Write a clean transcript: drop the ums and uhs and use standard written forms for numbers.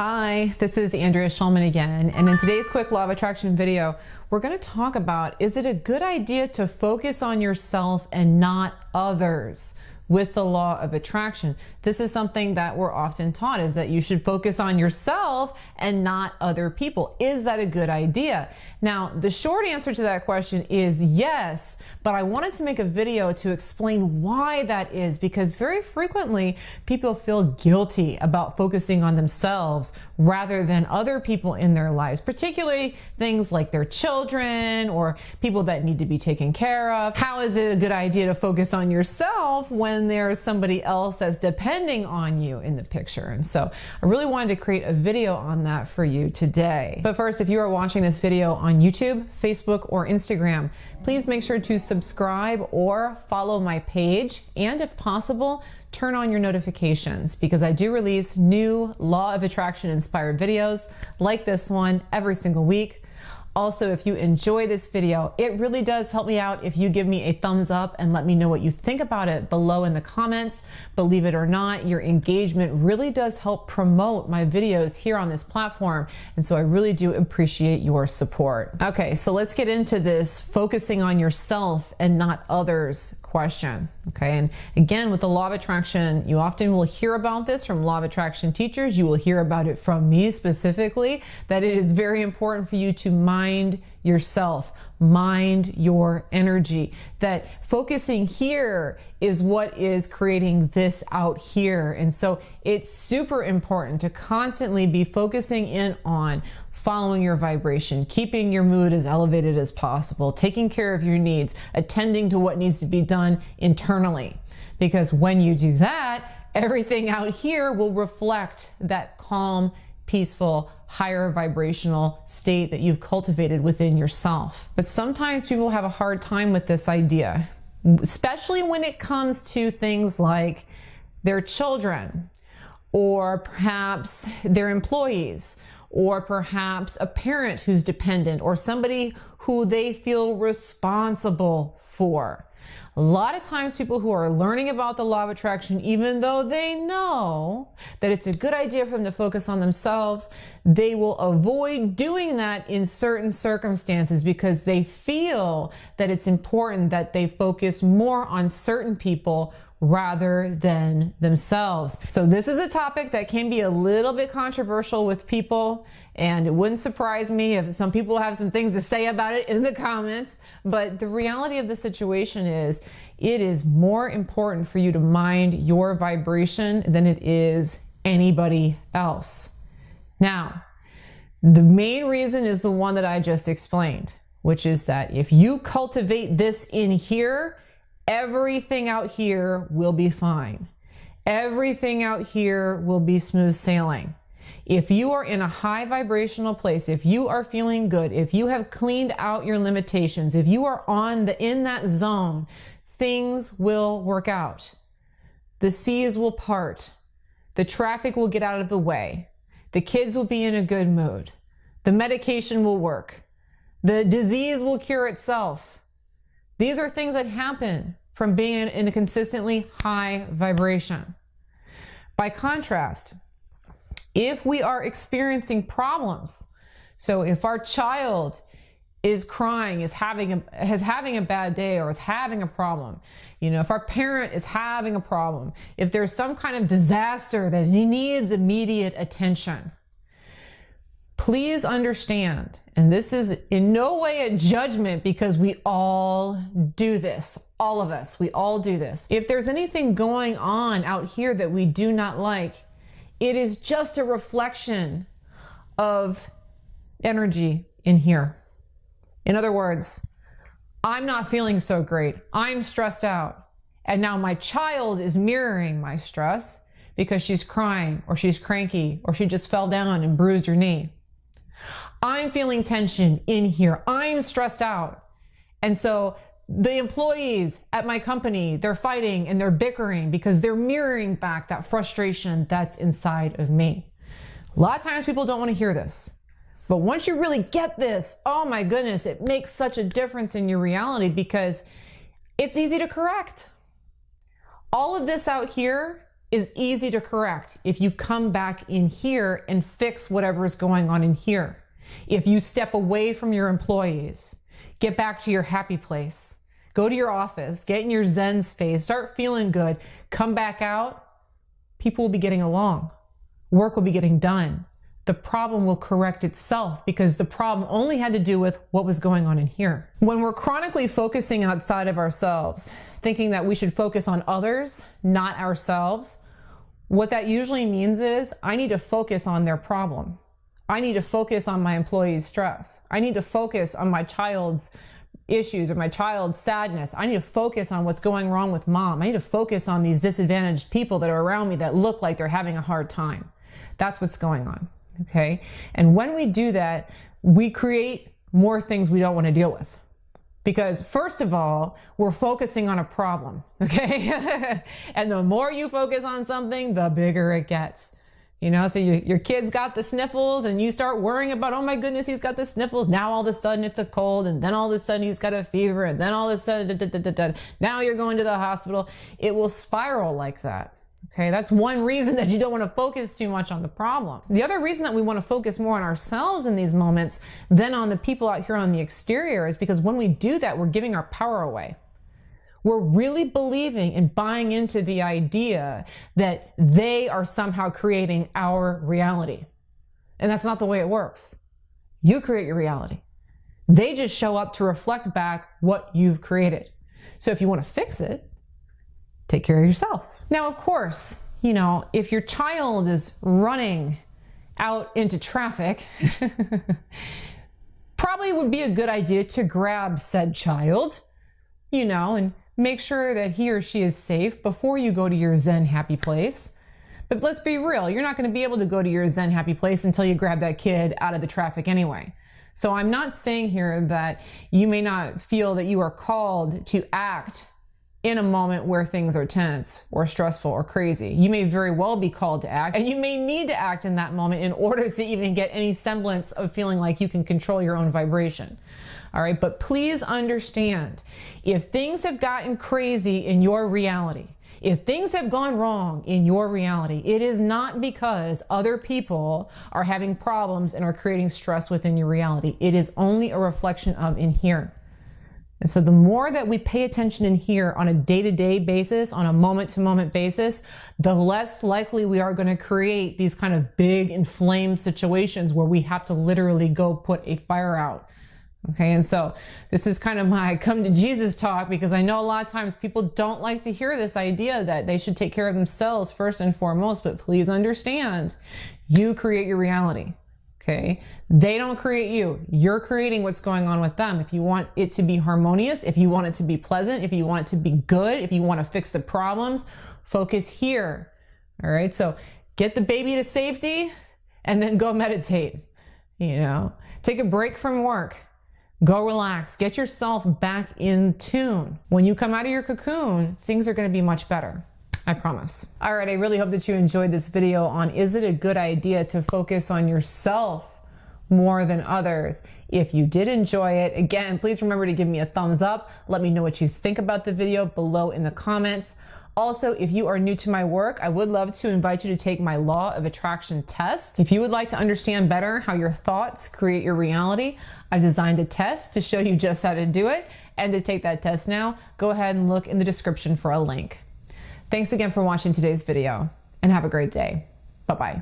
Hi, this is Andrea Schulman again, and in today's quick law of attraction video, we're going to talk about, is it a good idea to focus on yourself and not others with the law of attraction? This is something that we're often taught, is that you should focus on yourself and not other people. Is that a good idea? Now, the short answer to that question is yes, but I wanted to make a video to explain why that is, because very frequently people feel guilty about focusing on themselves rather than other people in their lives, particularly things like their children or people that need to be taken care of. How is it a good idea to focus on yourself when there's somebody else that's depending on you in the picture? And so I really wanted to create a video on that for you today. But first, if you are watching this video on YouTube, Facebook, or Instagram, please make sure to subscribe or follow my page, and if possible, turn on your notifications, because I do release new law of attraction inspired videos like this one every single week. Also, if you enjoy this video, it really does help me out if you give me a thumbs up and let me know what you think about it below in the comments. Believe it or not, your engagement really does help promote my videos here on this platform, and so I really do appreciate your support. Okay, so let's get into this focusing on yourself and not others question. Okay, and again, with the law of attraction, you often will hear about this from law of attraction teachers. You will hear about it from me specifically, that it is very important for you to mind yourself, mind your energy, that focusing here is what is creating this out here. And so it's super important to constantly be focusing in on following your vibration, keeping your mood as elevated as possible, taking care of your needs, attending to what needs to be done internally. Because when you do that, everything out here will reflect that calm, peaceful, higher vibrational state that you've cultivated within yourself. But sometimes people have a hard time with this idea, especially when it comes to things like their children, or perhaps their employees, or perhaps a parent who's dependent, or somebody who they feel responsible for. A lot of times people who are learning about the law of attraction, even though they know that it's a good idea for them to focus on themselves, they will avoid doing that in certain circumstances because they feel that it's important that they focus more on certain people rather than themselves. So this is a topic that can be a little bit controversial with people, and it wouldn't surprise me if some people have some things to say about it in the comments. But the reality of the situation is, it is more important for you to mind your vibration than it is anybody else. Now, the main reason is the one that I just explained, which is that if you cultivate this in here, everything out here will be fine. Everything out here will be smooth sailing. If you are in a high vibrational place, if you are feeling good, if you have cleaned out your limitations, if you are in that zone, things will work out. The seas will part. The traffic will get out of the way. The kids will be in a good mood. The medication will work. The disease will cure itself. These are things that happen from being in a consistently high vibration. By contrast, if we are experiencing problems, so if our child is crying, is having a bad day, or is having a problem, if our parent is having a problem, if there's some kind of disaster that he needs immediate attention, please understand, and this is in no way a judgment, because we all do this. All of us, we all do this. If there's anything going on out here that we do not like, it is just a reflection of energy in here. In other words, I'm not feeling so great. I'm stressed out. And now my child is mirroring my stress because she's crying, or she's cranky, or she just fell down and bruised her knee. I'm feeling tension in here. I'm stressed out. And so the employees at my company, they're fighting and they're bickering because they're mirroring back that frustration that's inside of me. A lot of times people don't want to hear this. But once you really get this, oh my goodness, it makes such a difference in your reality, because it's easy to correct. All of this out here is easy to correct if you come back in here and fix whatever is going on in here. If you step away from your employees, get back to your happy place, go to your office, get in your Zen space, start feeling good, come back out, people will be getting along. Work will be getting done. The problem will correct itself because the problem only had to do with what was going on in here. When we're chronically focusing outside of ourselves, thinking that we should focus on others, not ourselves, what that usually means is I need to focus on their problem. I need to focus on my employee's stress. I need to focus on my child's issues or my child's sadness. I need to focus on what's going wrong with mom. I need to focus on these disadvantaged people that are around me that look like they're having a hard time. That's what's going on. Okay. And when we do that, we create more things we don't want to deal with. Because first of all, we're focusing on a problem. Okay. And the more you focus on something, the bigger it gets. You know, so your kid's got the sniffles and you start worrying about, oh my goodness, he's got the sniffles. Now all of a sudden it's a cold, and then all of a sudden he's got a fever, and then all of a sudden, now you're going to the hospital. It will spiral like that. Okay, that's one reason that you don't want to focus too much on the problem. The other reason that we want to focus more on ourselves in these moments than on the people out here on the exterior is because when we do that, we're giving our power away. We're really believing and buying into the idea that they are somehow creating our reality. And that's not the way it works. You create your reality. They just show up to reflect back what you've created. So if you want to fix it, take care of yourself. Now, of course, you know, if your child is running out into traffic, probably would be a good idea to grab said child, you know, and make sure that he or she is safe before you go to your Zen happy place. But let's be real, you're not going to be able to go to your Zen happy place until you grab that kid out of the traffic anyway. So I'm not saying here that you may not feel that you are called to act in a moment where things are tense or stressful or crazy. You may very well be called to act, and you may need to act in that moment in order to even get any semblance of feeling like you can control your own vibration. All right, but please understand, if things have gotten crazy in your reality, if things have gone wrong in your reality, it is not because other people are having problems and are creating stress within your reality. It is only a reflection of in here. And so the more that we pay attention in here on a day-to-day basis, on a moment-to-moment basis, the less likely we are going to create these kind of big inflamed situations where we have to literally go put a fire out. Okay, and so this is kind of my come to Jesus talk, because I know a lot of times people don't like to hear this idea that they should take care of themselves first and foremost, but please understand, you create your reality. Okay, they don't create you. You're creating what's going on with them. If you want it to be harmonious, if you want it to be pleasant, if you want it to be good, if you want to fix the problems, focus here. All right, so get the baby to safety and then go meditate. You know, take a break from work. Go relax, get yourself back in tune. When you come out of your cocoon, things are going to be much better. I promise. All right, I really hope that you enjoyed this video on, is it a good idea to focus on yourself more than others? If you did enjoy it, again, please remember to give me a thumbs up. Let me know what you think about the video below in the comments. Also, if you are new to my work, I would love to invite you to take my Law of Attraction test. If you would like to understand better how your thoughts create your reality, I've designed a test to show you just how to do it. And to take that test now, go ahead and look in the description for a link. Thanks again for watching today's video, and have a great day. Bye-bye.